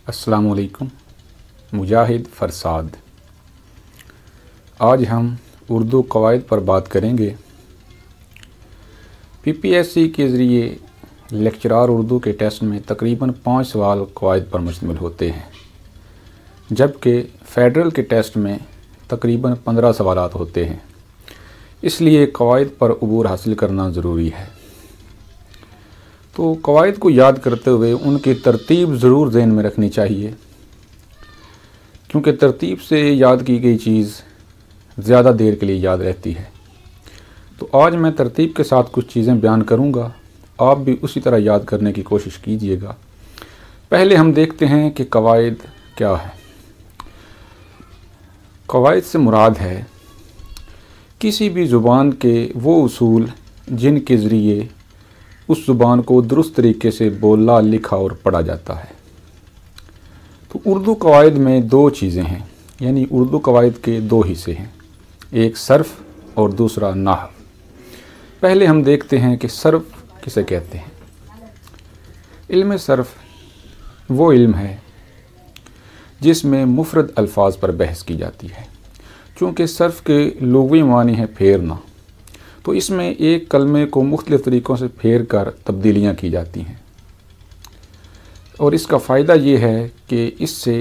السلام علیکم۔ مجاہد فرساد۔ آج ہم اردو قواعد پر بات کریں گے۔ PPSC کے ذریعے لیکچرار اردو کے ٹیسٹ میں تقریباً 5 سوال قواعد پر مشتمل ہوتے ہیں، جبکہ فیڈرل کے ٹیسٹ میں تقریباً 15 سوالات ہوتے ہیں۔ اس لیے قواعد پر عبور حاصل کرنا ضروری ہے۔ تو قواعد کو یاد کرتے ہوئے ان کی ترتیب ضرور ذہن میں رکھنی چاہیے، کیونکہ ترتیب سے یاد کی گئی چیز زیادہ دیر کے لیے یاد رہتی ہے۔ تو آج میں ترتیب کے ساتھ کچھ چیزیں بیان کروں گا، آپ بھی اسی طرح یاد کرنے کی کوشش کیجیے گا۔ پہلے ہم دیکھتے ہیں کہ قواعد کیا ہے۔ قواعد سے مراد ہے کسی بھی زبان کے وہ اصول جن کے ذریعے اس زبان کو درست طریقے سے بولا، لکھا اور پڑھا جاتا ہے۔ تو اردو قواعد میں 2 چیزیں ہیں، یعنی اردو قواعد کے 2 حصے ہیں، ایک صرف اور دوسرا نحو۔ پہلے ہم دیکھتے ہیں کہ صرف کسے کہتے ہیں۔ علم صرف وہ علم ہے جس میں مفرد الفاظ پر بحث کی جاتی ہے۔ چونکہ صرف کے لغوی معنی ہے پھیرنا، تو اس میں ایک کلمے کو مختلف طریقوں سے پھیر کر تبدیلیاں کی جاتی ہیں، اور اس کا فائدہ یہ ہے کہ اس سے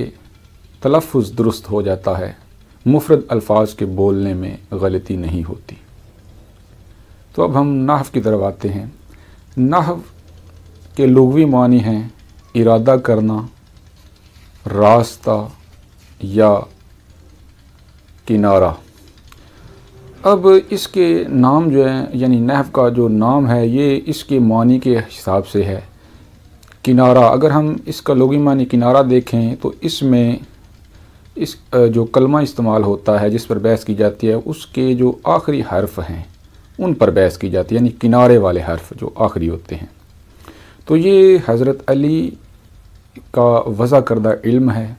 تلفظ درست ہو جاتا ہے، مفرد الفاظ کے بولنے میں غلطی نہیں ہوتی۔ تو اب ہم نحو کی طرف آتے ہیں۔ نحو کے لغوی معنی ہیں ارادہ کرنا، راستہ یا کنارہ۔ اب اس کے نام جو ہیں، یعنی نحو کا جو نام ہے، یہ اس کے معنی کے حساب سے ہے کنارہ۔ اگر ہم اس کا لغوی معنی کنارہ دیکھیں تو اس میں اس جو کلمہ استعمال ہوتا ہے جس پر بحث کی جاتی ہے، اس کے جو آخری حرف ہیں ان پر بحث کی جاتی ہے، یعنی کنارے والے حرف جو آخری ہوتے ہیں۔ تو یہ حضرت علی کا وضع کردہ علم ہے۔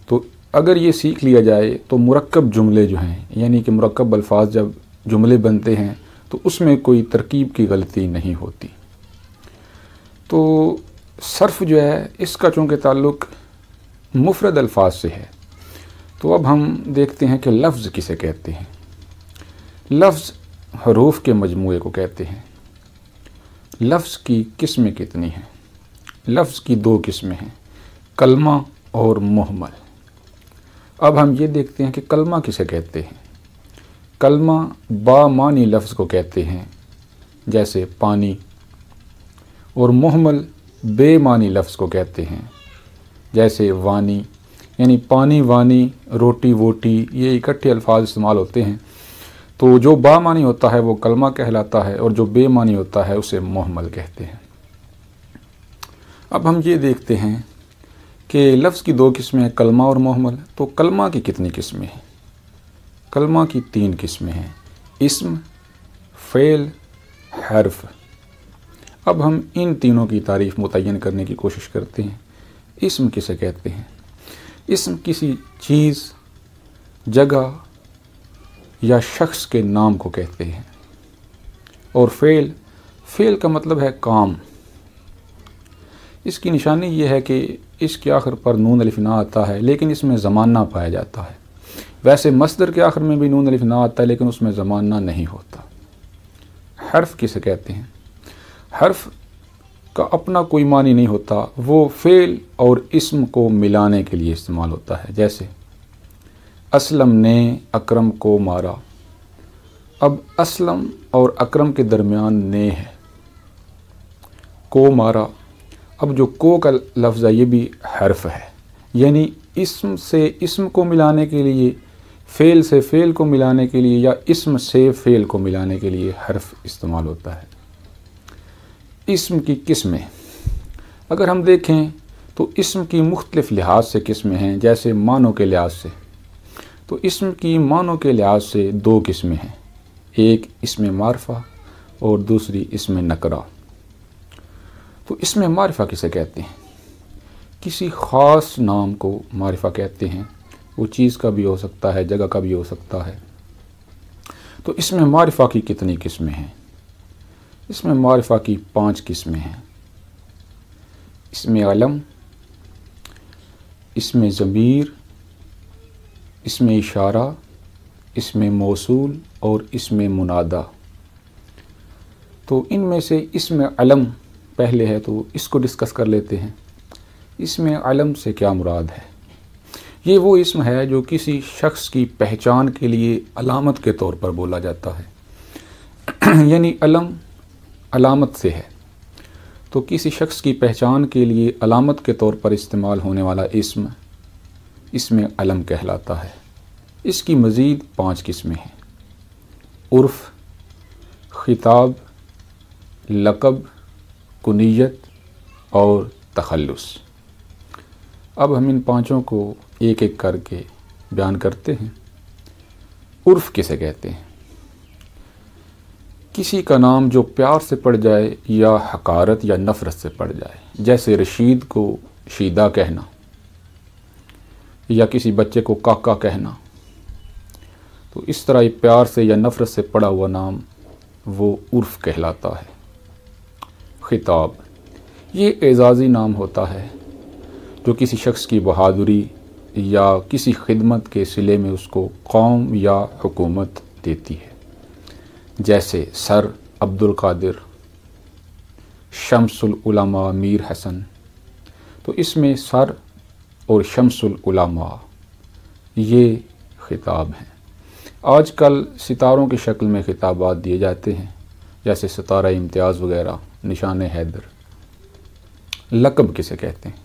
تو اگر یہ سیکھ لیا جائے تو مرکب جملے جو ہیں، یعنی کہ مرکب الفاظ جب جملے بنتے ہیں تو اس میں کوئی ترکیب کی غلطی نہیں ہوتی۔ تو صرف جو ہے، اس کا چونکہ تعلق مفرد الفاظ سے ہے، تو اب ہم دیکھتے ہیں کہ لفظ کسے کہتے ہیں۔ لفظ حروف کے مجموعے کو کہتے ہیں۔ لفظ کی قسمیں کتنی ہیں؟ لفظ کی 2 قسمیں ہیں، کلمہ اور محمل۔ اب ہم یہ دیکھتے ہیں کہ کلمہ کسے کہتے ہیں۔ کلمہ بامعنی لفظ کو کہتے ہیں، جیسے پانی، اور محمل بے معنی لفظ کو کہتے ہیں، جیسے وانی، یعنی پانی، وانی، روٹی، ووٹی، یہ اکٹھے الفاظ استعمال ہوتے ہیں۔ تو جو بامعنی ہوتا ہے وہ کلمہ کہلاتا ہے، اور جو بے معنی ہوتا ہے اسے محمل کہتے ہیں۔ اب ہم یہ دیکھتے ہیں کہ لفظ کی 2 قسمیں ہیں، کلمہ اور محمل۔ تو کلمہ کی کتنی قسمیں ہیں؟ کلمہ کی 3 قسمیں ہیں، اسم، فعل، حرف۔ اب ہم ان تینوں کی تعریف متعین کرنے کی کوشش کرتے ہیں۔ اسم کسے کہتے ہیں؟ اسم کسی چیز، جگہ یا شخص کے نام کو کہتے ہیں۔ اور فعل کا مطلب ہے کام۔ اس کی نشانی یہ ہے کہ اس کے آخر پر نون الف نہ آتا ہے، لیکن اس میں زمانہ پایا جاتا ہے۔ ویسے مصدر کے آخر میں بھی نون الف نہ آتا ہے، لیکن اس میں زمانہ نہیں ہوتا۔ حرف کسے کہتے ہیں؟ حرف کا اپنا کوئی معنی نہیں ہوتا، وہ فعل اور اسم کو ملانے کے لیے استعمال ہوتا ہے، جیسے اسلم نے اکرم کو مارا۔ اب اسلم اور اکرم کے درمیان نے ہے، کو مارا۔ اب جو کو کا لفظ ہے یہ بھی حرف ہے، یعنی اسم سے اسم کو ملانے کے لیے، فعل سے فعل کو ملانے کے لیے، یا اسم سے فعل کو ملانے کے لیے حرف استعمال ہوتا ہے۔ اسم کی قسمیں اگر ہم دیکھیں تو اسم کی مختلف لحاظ سے قسمیں ہیں، جیسے معنوں کے لحاظ سے۔ تو اسم کی معنوں کے لحاظ سے 2 قسمیں ہیں، ایک اسم معرفہ اور دوسری اسم نکرہ۔ تو اسم معرفہ کسے کہتے ہیں؟ کسی خاص نام کو معرفہ کہتے ہیں، وہ چیز کا بھی ہو سکتا ہے، جگہ کا بھی ہو سکتا ہے۔ تو اسم معرفہ کی کتنی قسمیں ہیں؟ اسم معرفہ کی 5 قسمیں ہیں۔ اسم علم، اسم ضمیر، اسم اشارہ، اسم موصول اور اسم منادہ۔ تو ان میں سے اسم علم پہلے ہے تو اس کو ڈسکس کر لیتے ہیں۔ اسم علم سے کیا مراد ہے؟ یہ وہ اسم ہے جو کسی شخص کی پہچان کے لیے علامت کے طور پر بولا جاتا ہے یعنی علم علامت سے ہے، تو کسی شخص کی پہچان کے لیے علامت کے طور پر استعمال ہونے والا اسم علم کہلاتا ہے۔ اس کی مزید 5 قسمیں ہیں: عرف، خطاب، لقب، کنیت اور تخلص۔ اب ہم ان 5 کو ایک ایک کر کے بیان کرتے ہیں۔ عرف کسے کہتے ہیں؟ کسی کا نام جو پیار سے پڑ جائے یا حقارت یا نفرت سے پڑ جائے، جیسے رشید کو شیدہ کہنا یا کسی بچے کو کاکا کہنا، تو اس طرح پیار سے یا نفرت سے پڑا ہوا نام وہ عرف کہلاتا ہے۔ خطاب، یہ اعزازی نام ہوتا ہے جو کسی شخص کی بہادری یا کسی خدمت کے صلے میں اس کو قوم یا حکومت دیتی ہے، جیسے سر عبد القادر، شمس العلماء میر حسن۔ تو اس میں سر اور شمس العلماء یہ خطاب ہیں۔ آج کل ستاروں کی شکل میں خطابات دیے جاتے ہیں، جیسے ستارہ امتیاز وغیرہ، نشان حیدر۔ لقب کسے کہتے ہیں؟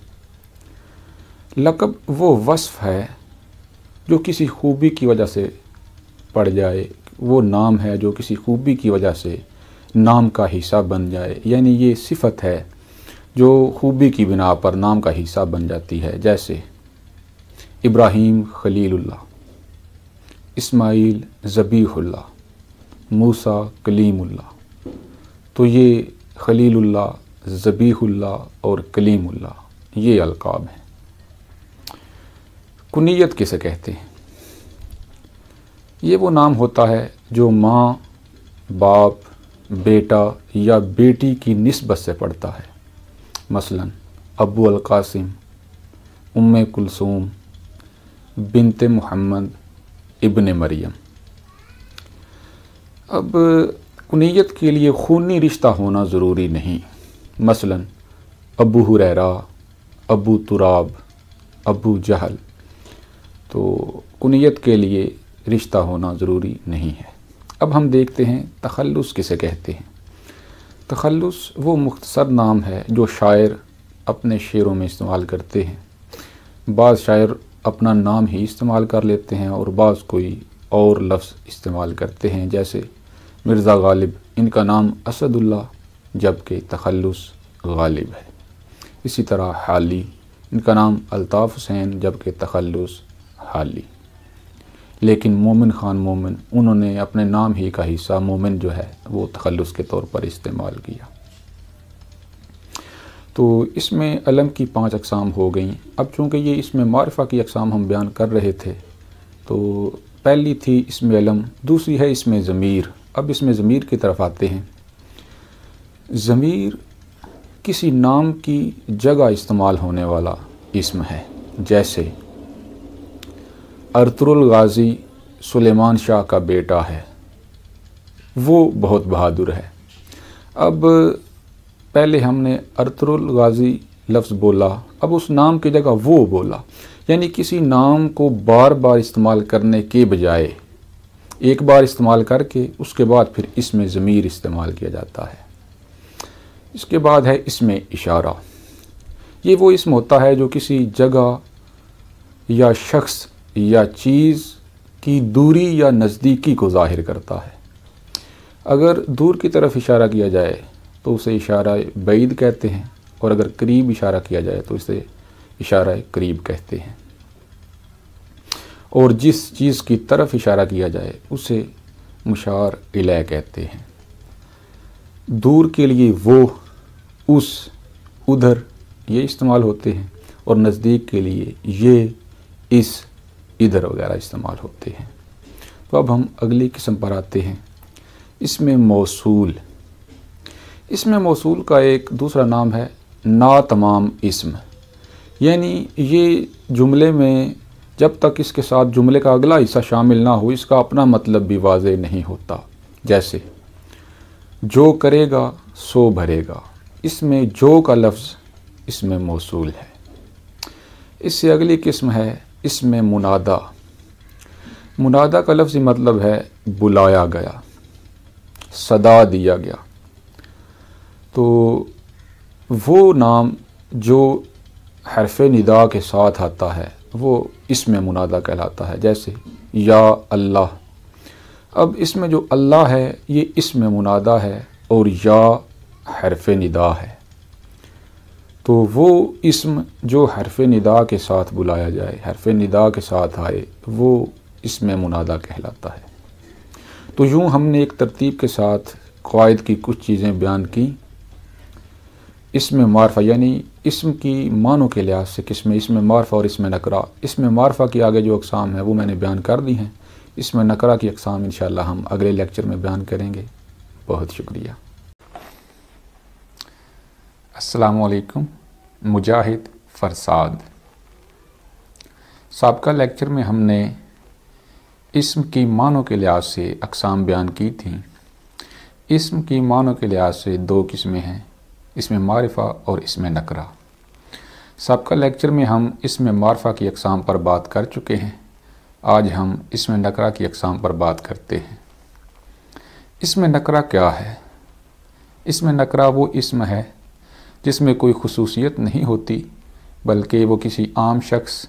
لقب وہ وصف ہے جو کسی خوبی کی وجہ سے پڑ جائے، وہ نام ہے جو کسی خوبی کی وجہ سے نام کا حصہ بن جائے، یعنی یہ صفت ہے جو خوبی کی بنا پر نام کا حصہ بن جاتی ہے، جیسے ابراہیم خلیل اللہ، اسماعیل ذبیح اللہ، موسیٰ کلیم اللہ۔ تو یہ خلیل اللہ، ذبیح اللہ اور کلیم اللہ یہ القاب ہیں۔ کنیت کسے کہتے ہیں؟ یہ وہ نام ہوتا ہے جو ماں، باپ، بیٹا یا بیٹی کی نسبت سے پڑتا ہے، مثلا ابو القاسم، ام کلثوم، بنت محمد، ابن مریم۔ اب کنیت کے لیے خونی رشتہ ہونا ضروری نہیں، مثلا ابو ہریرہ، ابو تراب، ابو جہل۔ تو کنیت کے لیے رشتہ ہونا ضروری نہیں ہے۔ اب ہم دیکھتے ہیں تخلص کسے کہتے ہیں۔ تخلص وہ مختصر نام ہے جو شاعر اپنے شعروں میں استعمال کرتے ہیں۔ بعض شاعر اپنا نام ہی استعمال کر لیتے ہیں اور بعض کوئی اور لفظ استعمال کرتے ہیں، جیسے مرزا غالب، ان کا نام اسد اللہ جبکہ تخلص غالب ہے۔ اسی طرح حالی، ان کا نام الطاف حسین جبکہ تخلص حالی۔ لیکن مومن خان مومن، انہوں نے اپنے نام ہی کا حصہ مومن جو ہے وہ تخلص کے طور پر استعمال کیا۔ تو اس میں علم کی 5 اقسام ہو گئیں۔ اب چونکہ یہ اس میں معرفہ کی اقسام ہم بیان کر رہے تھے، تو پہلی تھی اسم علم، دوسری ہے اسم ضمیر۔ اب اسم ضمیر کی طرف آتے ہیں۔ ضمیر کسی نام کی جگہ استعمال ہونے والا اسم ہے، جیسے ارطغرل غازی سلیمان شاہ کا بیٹا ہے، وہ بہت بہادر ہے۔ اب پہلے ہم نے ارطغرل غازی لفظ بولا، اب اس نام کی جگہ وہ بولا، یعنی کسی نام کو بار بار استعمال کرنے کے بجائے ایک بار استعمال کر کے اس کے بعد پھر اسم ضمیر استعمال کیا جاتا ہے۔ اس کے بعد ہے اسم اشارہ۔ یہ وہ اسم ہوتا ہے جو کسی جگہ یا شخص یا چیز کی دوری یا نزدیکی کو ظاہر کرتا ہے۔ اگر دور کی طرف اشارہ کیا جائے تو اسے اشارہ بعید کہتے ہیں، اور اگر قریب اشارہ کیا جائے تو اسے اشارہ قریب کہتے ہیں، اور جس چیز کی طرف اشارہ کیا جائے اسے مشار الیہ کہتے ہیں۔ دور کے لیے وہ، اس، ادھر یہ استعمال ہوتے ہیں، اور نزدیک کے لیے یہ، اس، ادھر وغیرہ استعمال ہوتے ہیں۔ تو اب ہم اگلی قسم پر آتے ہیں، اسم موصول۔ اسم موصول کا ایک دوسرا نام ہے ناتمام اسم، یعنی یہ جملے میں جب تک اس کے ساتھ جملے کا اگلا حصہ شامل نہ ہو اس کا اپنا مطلب بھی واضح نہیں ہوتا۔ جیسے جو کرے گا سو بھرے گا، اس میں جو کا لفظ اس میں موصول ہے۔ اس سے اگلی قسم ہے اس میں منادا۔ منادا کا لفظی مطلب ہے بلایا گیا، صدا دیا گیا۔ تو وہ نام جو حرف ندا کے ساتھ آتا ہے وہ اسم منادا کہلاتا ہے۔ جیسے یا اللہ، اب اس میں جو اللہ ہے یہ اسم منادا ہے اور یا حرف ندا ہے، تو وہ اسم جو حرف ندا کے ساتھ بلایا جائے، حرف ندا کے ساتھ آئے، وہ اسم منادا کہلاتا ہے۔ تو یوں ہم نے ایک ترتیب کے ساتھ قواعد کی کچھ چیزیں بیان کی۔ اسم معرفہ یعنی اسم کی معنوں کے لحاظ سے قسم اسم معرفہ اور اسم نکرہ۔ اسم معرفہ کی آگے جو اقسام ہیں وہ میں نے بیان کر دی ہیں۔ اسم نکرہ کی اقسام انشاءاللہ ہم اگلے لیکچر میں بیان کریں گے۔ بہت شکریہ۔ السلام علیکم، مجاہد فرساد۔ سابقہ لیکچر میں ہم نے اسم کی معنوں کے لحاظ سے اقسام بیان کی تھیں۔ اسم کی معنوں کے لحاظ سے دو قسمیں ہیں، اسم معرفہ اور اسم نکرہ۔ سابقہ لیکچر میں ہم اسم معرفہ کی اقسام پر بات کر چکے ہیں، آج ہم اسم نکرہ کی اقسام پر بات کرتے ہیں۔ اسم نکرہ کیا ہے؟ اسم نکرہ وہ اسم ہے جس میں کوئی خصوصیت نہیں ہوتی بلکہ وہ کسی عام شخص،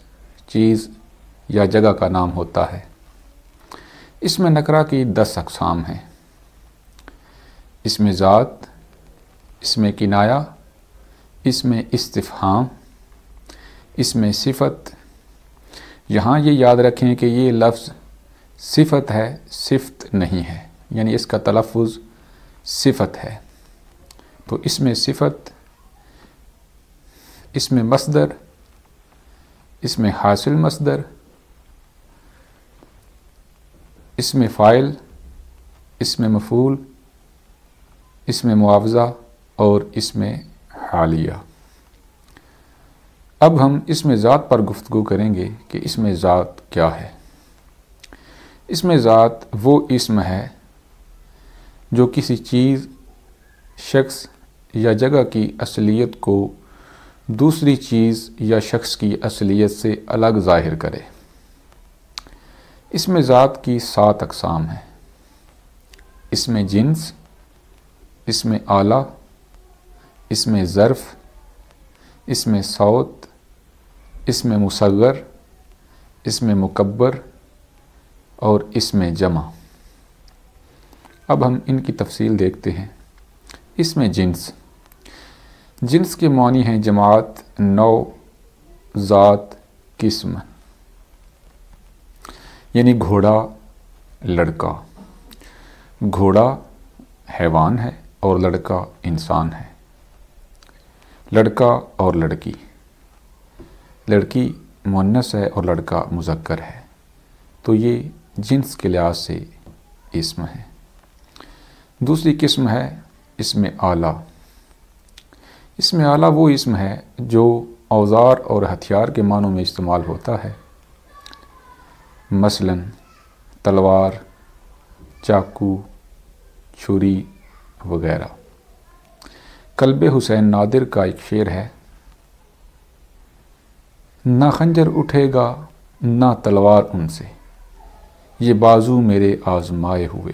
چیز یا جگہ کا نام ہوتا ہے۔ اسم نکرہ کی 10 اقسام ہیں۔ اسم ذات، اسم کنایہ، اسم استفہام، اسم صفت۔ یہاں یہ یاد رکھیں کہ یہ لفظ صفت ہے، صفت نہیں ہے، یعنی اس کا تلفظ صفت ہے۔ تو اسم صفت، اسم مصدر، اسم حاصل مصدر، اسم فاعل، اسم مفعول، اسم معاوضہ اور اسم حالیہ۔ اب ہم اسم ذات پر گفتگو کریں گے کہ اسم ذات کیا ہے۔ اسم ذات وہ اسم ہے جو کسی چیز، شخص یا جگہ کی اصلیت کو دوسری چیز یا شخص کی اصلیت سے الگ ظاہر کرے۔ اسم ذات کی 7 اقسام ہیں۔ اسم جنس، اسم آلہ، اسم ظرف، اسم صوت، اسم مصغر، اسم مکبر اور اسم جمع۔ اب ہم ان کی تفصیل دیکھتے ہیں۔ اسم جنس، جنس کے معنی ہیں جماعت، نوع، ذات، قسم۔ یعنی گھوڑا، لڑکا۔ گھوڑا حیوان ہے اور لڑکا انسان ہے۔ لڑکا اور لڑکی، لڑکی مؤنث ہے اور لڑکا مذکر ہے۔ تو یہ جنس کے لحاظ سے اسم ہے۔ دوسری قسم ہے اسم آلہ۔ اسم آلہ وہ اسم ہے جو اوزار اور ہتھیار کے معنوں میں استعمال ہوتا ہے، مثلا تلوار، چاقو، چھری وغیرہ۔ کلب حسین نادر کا ایک شعر ہے، نہ خنجر اٹھے گا نہ تلوار ان سے، یہ بازو میرے آزمائے ہوئے۔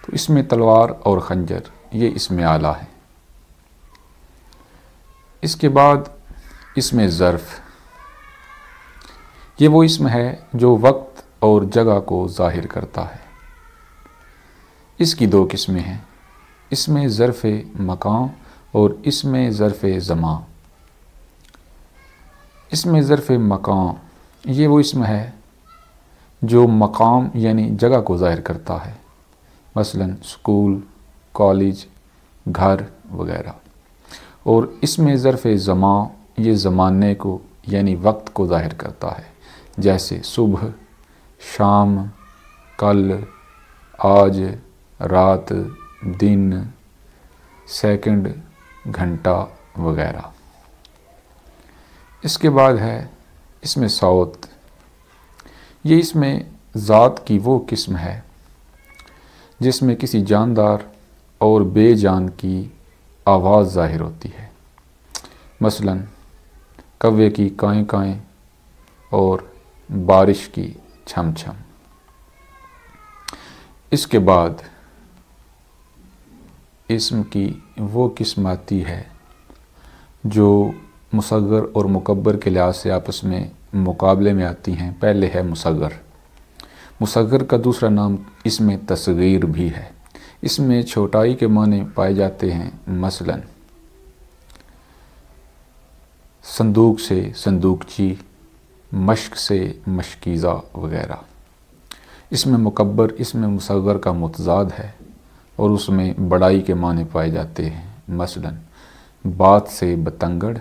تو اس میں تلوار اور خنجر یہ اسم آلہ ہے۔ اس کے بعد اسم ظرف، یہ وہ اسم ہے جو وقت اور جگہ کو ظاہر کرتا ہے۔ اس کی 2 قسمیں ہیں، اسم ظرف مکان اور اسم ظرف زمان۔ اسم ظرف مکان یہ وہ اسم ہے جو مقام یعنی جگہ کو ظاہر کرتا ہے، مثلا اسکول، کالج، گھر وغیرہ۔ اور اسم ظرف زمان یہ زمانے کو یعنی وقت کو ظاہر کرتا ہے، جیسے صبح، شام، کل، آج، رات، دن، سیکنڈ، گھنٹہ وغیرہ۔ اس کے بعد ہے اسم صوت. یہ اسم ذات کی وہ قسم ہے جس میں کسی جاندار اور بے جان کی آواز ظاہر ہوتی ہے، مثلا کوے کی کائیں کائیں اور بارش کی چھم چھم. اس کے بعد اسم کی وہ قسم آتی ہے جو مصغر اور مکبر کے لحاظ سے آپس میں مقابلے میں آتی ہیں. پہلے ہے مصغر. مصغر کا دوسرا نام اسم تصغیر بھی ہے. اس میں چھوٹائی کے معنی پائے جاتے ہیں، مثلا صندوق سے صندوقچی، مشق سے مشکیزہ وغیرہ. اس میں مکبر اس میں مصغر کا متضاد ہے اور اس میں بڑائی کے معنی پائے جاتے ہیں، مثلا بات سے بتنگڑ،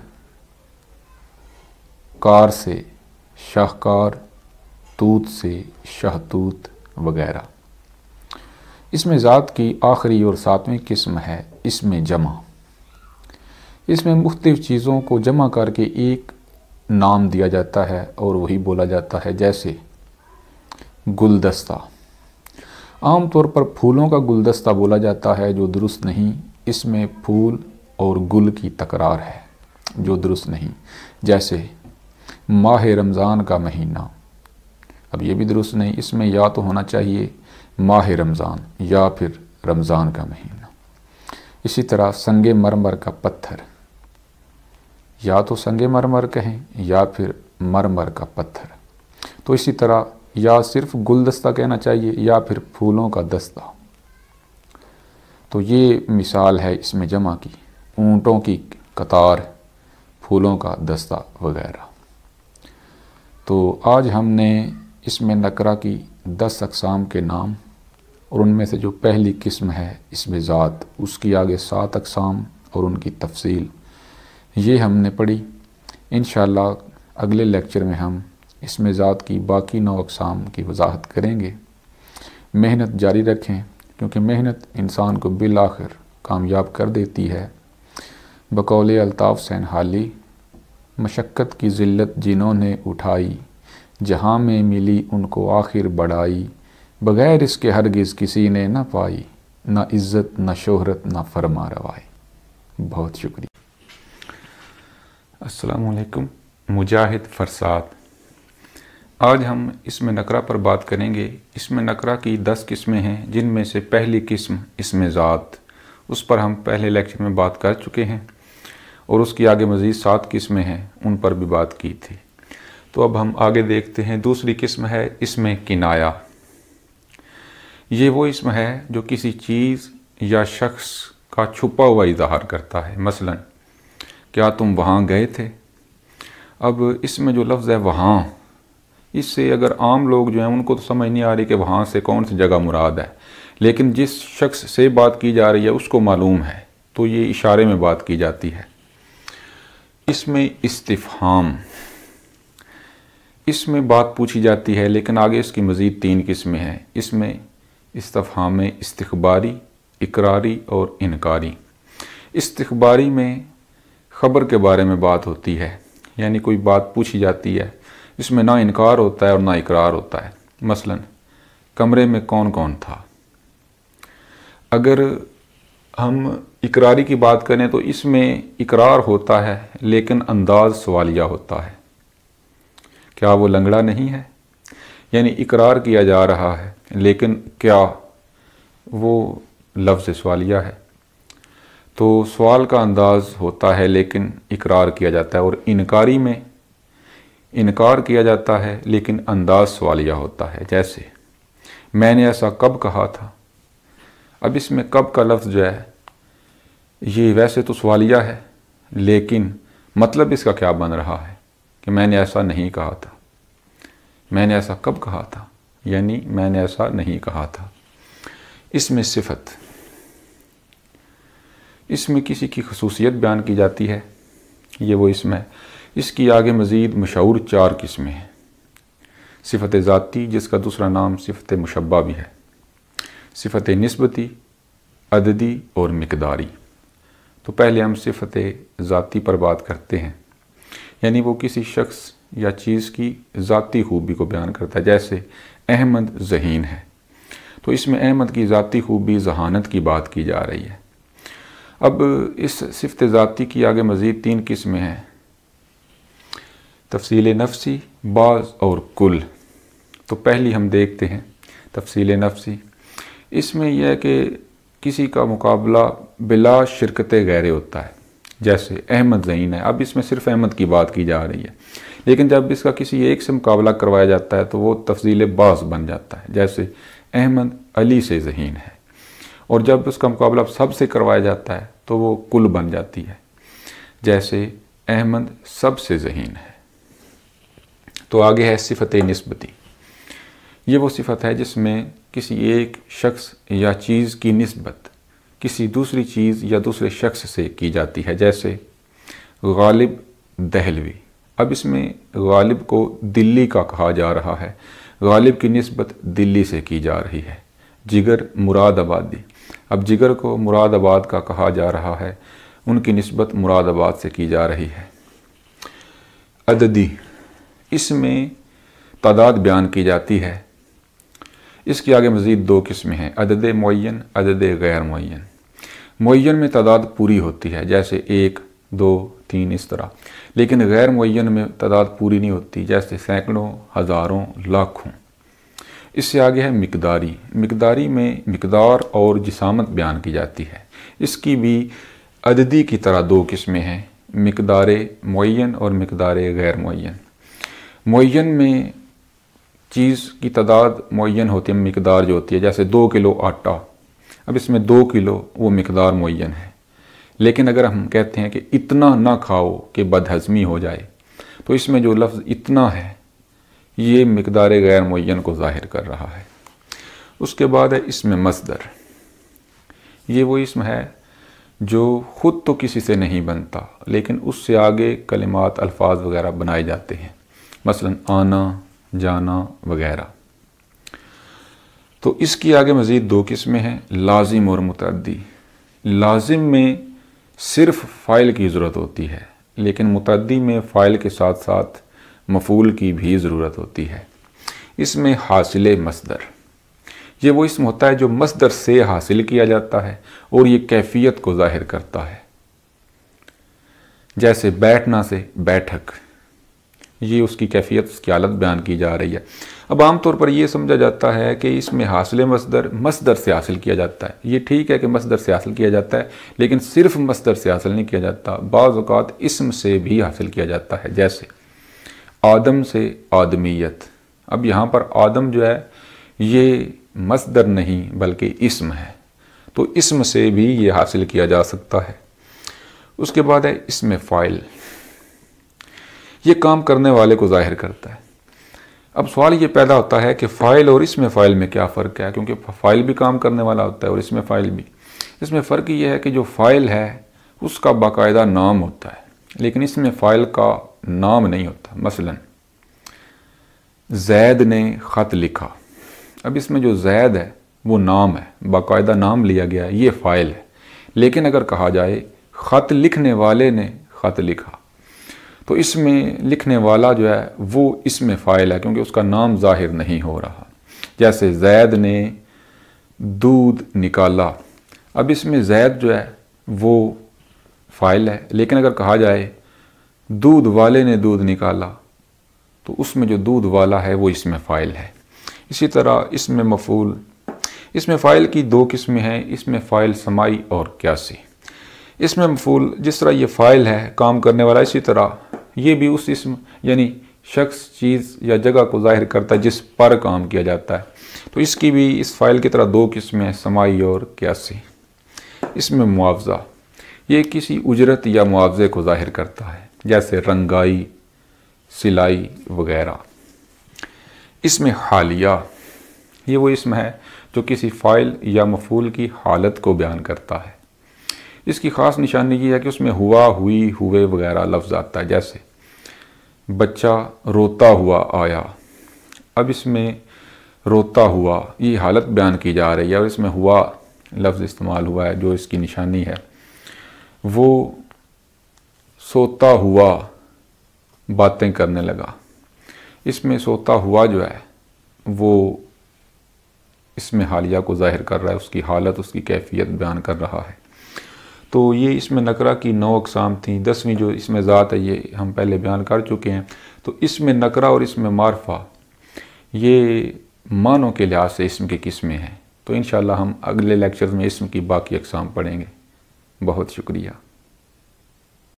کار سے شاہکار، توت سے شہتوت وغیرہ. اس میں ذات کی آخری اور 7ویں قسم ہے اسم جمع. اس میں مختلف چیزوں کو جمع کر کے ایک نام دیا جاتا ہے اور وہی بولا جاتا ہے، جیسے گلدستہ. عام طور پر پھولوں کا گلدستہ بولا جاتا ہے، جو درست نہیں. اس میں پھول اور گل کی تکرار ہے جو درست نہیں، جیسے ماہ رمضان کا مہینہ. اب یہ بھی درست نہیں. اس میں یا تو ہونا چاہیے ماہ رمضان یا پھر رمضان کا مہینہ. اسی طرح سنگ مرمر کا پتھر، یا تو سنگ مرمر کہیں یا پھر مرمر کا پتھر. تو اسی طرح یا صرف گلدستہ کہنا چاہیے یا پھر پھولوں کا دستہ. تو یہ مثال ہے اسم جمع کی، اونٹوں کی قطار، پھولوں کا دستہ وغیرہ. تو آج ہم نے اسم نکرہ کی 10 اقسام کے نام اور ان میں سے جو پہلی قسم ہے اسم ذات، اس کی آگے 7 اقسام اور ان کی تفصیل یہ ہم نے پڑھی. انشاءاللہ اگلے لیکچر میں ہم اسم ذات کی باقی 9 اقسام کی وضاحت کریں گے. محنت جاری رکھیں کیونکہ محنت انسان کو بالآخر کامیاب کر دیتی ہے. بقول الطاف حسین حالی، مشقت کی ذلت جنہوں نے اٹھائی، جہاں میں ملی ان کو آخر بڑائی، بغیر اس کے ہرگز کسی نے نہ پائی، نہ عزت نہ شہرت نہ فرما روائی. بہت شکریہ. السلام علیکم. مجاہد فرساد. آج ہم اسم نکرہ پر بات کریں گے. اسم نکرہ کی 10 قسمیں ہیں، جن میں سے پہلی قسم اسم ذات، اس پر ہم پہلے لیکچر میں بات کر چکے ہیں اور اس کی آگے مزید 7 قسمیں ہیں، ان پر بھی بات کی تھی. تو اب ہم آگے دیکھتے ہیں. دوسری قسم ہے اسم کنایا. یہ وہ اسم ہے جو کسی چیز یا شخص کا چھپا ہوا اظہار کرتا ہے، مثلا کیا تم وہاں گئے تھے. اب اس میں جو لفظ ہے وہاں، اس سے اگر عام لوگ جو ہیں ان کو تو سمجھ نہیں آ رہی کہ وہاں سے کون سی جگہ مراد ہے، لیکن جس شخص سے بات کی جا رہی ہے اس کو معلوم ہے، تو یہ اشارے میں بات کی جاتی ہے. اس میں استفہام، اس میں بات پوچھی جاتی ہے، لیکن آگے اس کی مزید 3 قسمیں ہیں. اس میں استفہام استخباری، اقراری اور انکاری. استخباری میں خبر کے بارے میں بات ہوتی ہے، یعنی کوئی بات پوچھی جاتی ہے، اس میں نہ انکار ہوتا ہے اور نہ اقرار ہوتا ہے. مثلا کمرے میں کون کون تھا. اگر ہم اقراری کی بات کریں تو اس میں اقرار ہوتا ہے لیکن انداز سوالیہ ہوتا ہے. کیا وہ لنگڑا نہیں ہے، یعنی اقرار کیا جا رہا ہے لیکن کیا وہ لفظ سوالیہ ہے. تو سوال کا انداز ہوتا ہے لیکن اقرار کیا جاتا ہے. اور انکاری میں انکار کیا جاتا ہے لیکن انداز سوالیہ ہوتا ہے، جیسے میں نے ایسا کب کہا تھا. اب اس میں کب کا لفظ جو ہے یہ ویسے تو سوالیہ ہے، لیکن مطلب اس کا کیا بن رہا ہے کہ میں نے ایسا نہیں کہا تھا. میں نے ایسا کب کہا تھا، یعنی میں نے ایسا نہیں کہا تھا. اس میں صفت، اس میں کسی کی خصوصیت بیان کی جاتی ہے، یہ وہ اسم ہے. اس کی آگے مزید مشہور 4 قسمیں ہیں. صفت ذاتی، جس کا دوسرا نام صفت مشبہ بھی ہے. صفت نسبتی، عددی اور مقداری. تو پہلے ہم صفت ذاتی پر بات کرتے ہیں. یعنی وہ کسی شخص یا چیز کی ذاتی خوبی کو بیان کرتا ہے، جیسے احمد ذہین ہے، تو اس میں احمد کی ذاتی خوبی ذہانت کی بات کی جا رہی ہے۔ اب اس صفت ذاتی کی آگے مزید 3 قسمیں ہیں، تفصیل نفسی، بعض اور کل۔ تو پہلی ہم دیکھتے ہیں تفصیل نفسی۔ اس میں یہ ہے کہ کسی کا مقابلہ بلا شرکت غیرے ہوتا ہے، جیسے احمد ذہین ہے، اب اس میں صرف احمد کی بات کی جا رہی ہے، لیکن جب اس کا کسی ایک سے مقابلہ کروایا جاتا ہے تو وہ تفضیل بعض بن جاتا ہے، جیسے احمد علی سے ذہین ہے، اور جب اس کا مقابلہ سب سے کروایا جاتا ہے تو وہ کل بن جاتی ہے، جیسے احمد سب سے ذہین ہے۔ تو آگے ہے صفت نسبتی۔ یہ وہ صفت ہے جس میں کسی ایک شخص یا چیز کی نسبت کسی دوسری چیز یا دوسرے شخص سے کی جاتی ہے، جیسے غالب دہلوی۔ اب اس میں غالب کو دلی کا کہا جا رہا ہے، غالب کی نسبت دلی سے کی جا رہی ہے۔ جگر مراد آبادی، اب جگر کو مراد آباد کا کہا جا رہا ہے، ان کی نسبت مراد آباد سے کی جا رہی ہے۔ عددی، اس میں تعداد بیان کی جاتی ہے۔ اس کے آگے مزید 2 قسمیں ہیں، عدد معین، عدد غیر معین۔ معین میں تعداد پوری ہوتی ہے، جیسے 1، 2، 3 اس طرح، لیکن غیر معین میں تعداد پوری نہیں ہوتی، جیسے سینکڑوں، ہزاروں، لاکھوں۔ اس سے آگے ہے مقداری۔ مقداری میں مقدار اور جسامت بیان کی جاتی ہے۔ اس کی بھی عددی کی طرح 2 قسمیں ہیں، مقدار معین اور مقدار غیر معین۔ معین میں چیز کی تعداد معین ہوتی ہے، مقدار جو ہوتی ہے، جیسے 2 کلو آٹا، اب اس میں 2 کلو وہ مقدار معین ہے، لیکن اگر ہم کہتے ہیں کہ اتنا نہ کھاؤ کہ بد ہضمی ہو جائے، تو اس میں جو لفظ اتنا ہے یہ مقدار غیر معین کو ظاہر کر رہا ہے۔ اس کے بعد ہے اسم مصدر۔ یہ وہ اسم ہے جو خود تو کسی سے نہیں بنتا، لیکن اس سے آگے کلمات، الفاظ وغیرہ بنائے جاتے ہیں، مثلا آنا، جانا وغیرہ۔ تو اس کی آگے مزید 2 قسمیں ہیں، لازم اور متعدی۔ لازم میں صرف فاعل کی ضرورت ہوتی ہے، لیکن متعدی میں فاعل کے ساتھ ساتھ مفعول کی بھی ضرورت ہوتی ہے۔ اس میں حاصل مصدر، یہ وہ اسم ہوتا ہے جو مصدر سے حاصل کیا جاتا ہے اور یہ کیفیت کو ظاہر کرتا ہے، جیسے بیٹھنا سے بیٹھک، یہ اس کی کیفیت، اس کی حالت بیان کی جا رہی ہے۔ اب عام طور پر یہ سمجھا جاتا ہے کہ اس میں حاصل مصدر سے حاصل کیا جاتا ہے۔ یہ ٹھیک ہے کہ مصدر سے حاصل کیا جاتا ہے، لیکن صرف مصدر سے حاصل نہیں کیا جاتا، بعض اوقات اسم سے بھی حاصل کیا جاتا ہے، جیسے آدم سے آدمیت۔ اب یہاں پر آدم جو ہے یہ مصدر نہیں بلکہ اسم ہے، تو اسم سے بھی یہ حاصل کیا جا سکتا ہے۔ اس کے بعد ہے اسم فاعل، یہ کام کرنے والے کو ظاہر کرتا ہے۔ اب سوال یہ پیدا ہوتا ہے کہ فاعل اور اسم فاعل میں کیا فرق ہے، کیونکہ فاعل بھی کام کرنے والا ہوتا ہے اور اسم فاعل بھی۔ اس میں فرق یہ ہے کہ جو فاعل ہے اس کا باقاعدہ نام ہوتا ہے، لیکن اسم فاعل کا نام نہیں ہوتا۔ مثلا زید نے خط لکھا، اب اس میں جو زید ہے وہ نام ہے، باقاعدہ نام لیا گیا ہے، یہ فاعل ہے، لیکن اگر کہا جائے خط لکھنے والے نے خط لکھا، تو اس میں لکھنے والا جو ہے وہ اسم فاعل ہے، کیونکہ اس کا نام ظاہر نہیں ہو رہا، جیسے زید نے دودھ نکالا، اب اس میں زید جو ہے وہ فاعل ہے، لیکن اگر کہا جائے دودھ والے نے دودھ نکالا، تو اس میں جو دودھ والا ہے وہ اسم فاعل ہے۔ اسی طرح اسم مفعول، اسم فاعل کی 2 قسمیں ہیں، اسم فاعل سماعی اور قیاسی۔ اسم مفعول جس طرح یہ فاعل ہے، کام کرنے والا، اسی طرح یہ بھی اس اسم یعنی شخص، چیز یا جگہ کو ظاہر کرتا ہے جس پر کام کیا جاتا ہے، تو اس کی بھی اس فاعل کی طرح 2 قسمیں ہیں، سماعی اور قیاسی۔ اسم معاوضہ، یہ کسی اجرت یا معاوضے کو ظاہر کرتا ہے، جیسے رنگائی، سلائی وغیرہ۔ اسم حالیہ، یہ وہ اسم ہے جو کسی فاعل یا مفعول کی حالت کو بیان کرتا ہے۔ اس کی خاص نشانی یہ ہے کہ اس میں ہوا، ہوئی، ہوئے وغیرہ لفظ آتا ہے، جیسے بچہ روتا ہوا آیا، اب اس میں روتا ہوا یہ حالت بیان کی جا رہی ہے، اور اس میں ہوا لفظ استعمال ہوا ہے، جو اس کی نشانی ہے وہ سوتا ہوا باتیں کرنے لگا۔ اس میں سوتا ہوا جو ہے وہ اس میں حالیہ کو ظاہر کر رہا ہے، اس کی حالت، اس کی کیفیت بیان کر رہا ہے۔ تو یہ اس میں نکرہ کی 9 اقسام تھیں۔ 10ویں جو اس میں ذات ہے یہ ہم پہلے بیان کر چکے ہیں۔ تو اس میں نکرہ اور اس میں معرفہ یہ معنوں کے لحاظ سے اسم کی قسمیں ہیں۔ تو انشاءاللہ ہم اگلے لیکچرز میں اسم کی باقی اقسام پڑھیں گے۔ بہت شکریہ۔